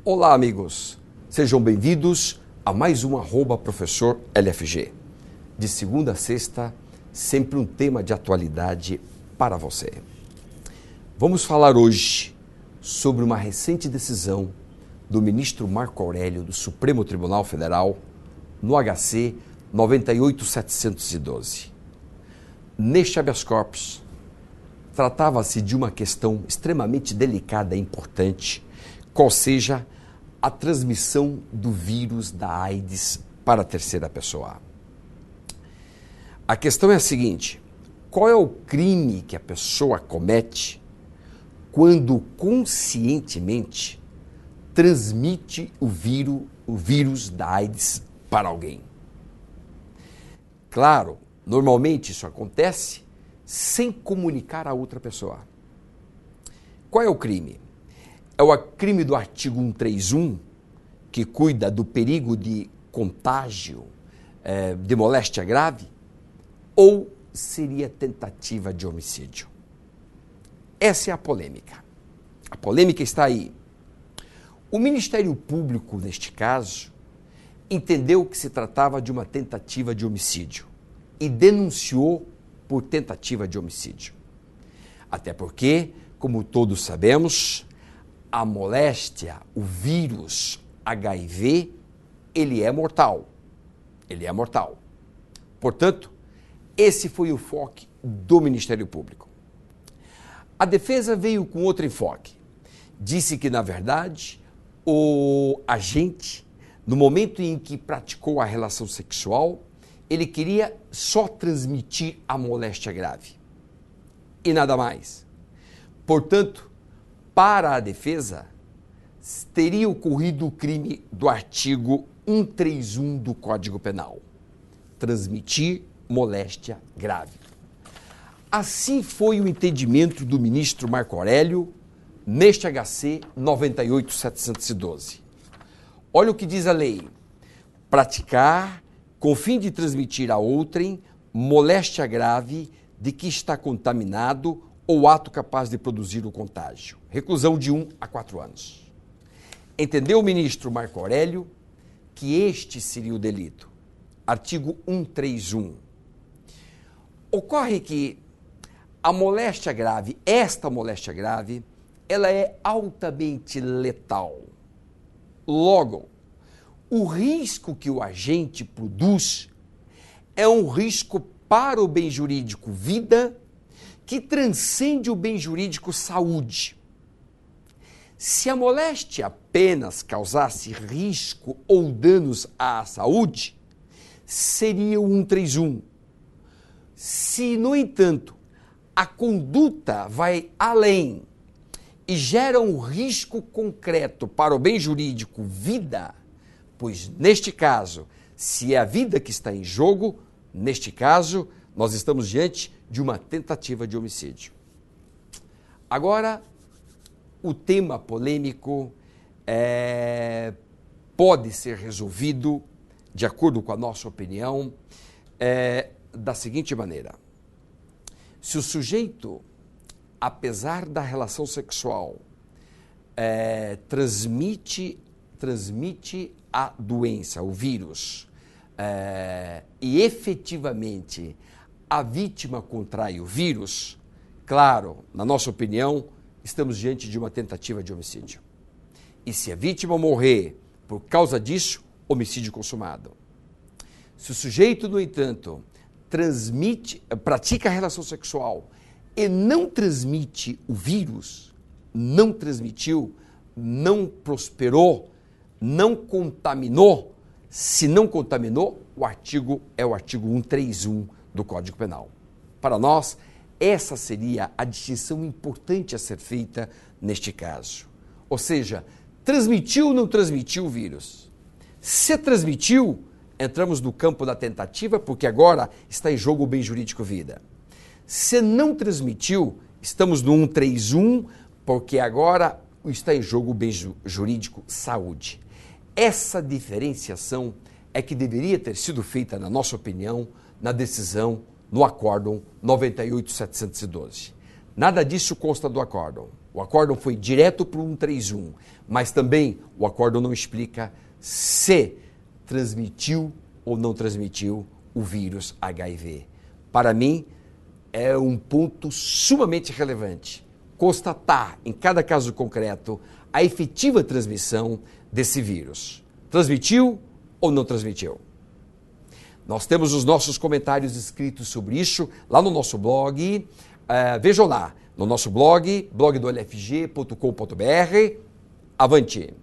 Olá, amigos. Sejam bem-vindos a mais um @professor LFG. De segunda a sexta, sempre um tema de atualidade para você. Vamos falar hoje sobre uma recente decisão do ministro Marco Aurélio do Supremo Tribunal Federal no HC 98712. Neste habeas corpus, tratava-se de uma questão extremamente delicada e importante, qual seja a transmissão do vírus da AIDS para a terceira pessoa. A questão é a seguinte: qual é o crime que a pessoa comete quando conscientemente transmite o vírus da AIDS para alguém? Claro, normalmente isso acontece sem comunicar a outra pessoa. Qual é o crime? É o crime do artigo 131, que cuida do perigo de contágio, de moléstia grave, ou seria tentativa de homicídio? Essa é a polêmica. A polêmica está aí. O Ministério Público, neste caso, entendeu que se tratava de uma tentativa de homicídio e denunciou por tentativa de homicídio. Até porque, como todos sabemos, a moléstia, o vírus HIV, ele é mortal. Ele é mortal. Portanto, esse foi o enfoque do Ministério Público. A defesa veio com outro enfoque. Disse que, na verdade, o agente, no momento em que praticou a relação sexual, ele queria só transmitir a moléstia grave. E nada mais. Portanto, para a defesa, teria ocorrido o crime do artigo 131 do Código Penal: transmitir moléstia grave. Assim foi o entendimento do ministro Marco Aurélio neste HC 98712. Olha o que diz a lei: praticar, com fim de transmitir a outrem, moléstia grave de que está contaminado ou ato capaz de produzir o contágio. Reclusão de 1 a 4 anos. Entendeu o ministro Marco Aurélio que este seria o delito. Artigo 131. Ocorre que a moléstia grave, esta moléstia grave, ela é altamente letal. Logo, o risco que o agente produz é um risco para o bem jurídico vida que transcende o bem jurídico saúde. Se a moléstia apenas causasse risco ou danos à saúde, seria o 131. Se, no entanto, a conduta vai além e gera um risco concreto para o bem jurídico vida, pois, neste caso, se é a vida que está em jogo, neste caso, nós estamos diante de uma tentativa de homicídio. Agora, o tema polêmico pode ser resolvido, de acordo com a nossa opinião, da seguinte maneira: se o sujeito, apesar da relação sexual, transmite a doença, o vírus, e efetivamente a vítima contrai o vírus, claro, na nossa opinião, estamos diante de uma tentativa de homicídio. E se a vítima morrer por causa disso, homicídio consumado. Se o sujeito, no entanto, pratica a relação sexual e não transmite o vírus, não transmitiu, não prosperou, não contaminou, se não contaminou, o artigo é o artigo 131 do Código Penal. Para nós, essa seria a distinção importante a ser feita neste caso. Ou seja, transmitiu ou não transmitiu o vírus? Se transmitiu, entramos no campo da tentativa, porque agora está em jogo o bem jurídico vida. Se não transmitiu, estamos no 131, porque agora está em jogo o bem jurídico saúde. Essa diferenciação é que deveria ter sido feita, na nossa opinião, na decisão, no acórdão 98712. Nada disso consta do acórdão. O acórdão foi direto para o 131, mas também o acórdão não explica se transmitiu ou não transmitiu o vírus HIV. Para mim, é um ponto sumamente relevante constatar, em cada caso concreto, a efetiva transmissão desse vírus. Transmitiu ou não transmitiu? Nós temos os nossos comentários escritos sobre isso lá no nosso blog. Vejam lá, no nosso blog, blogdolfg.com.br. Avante!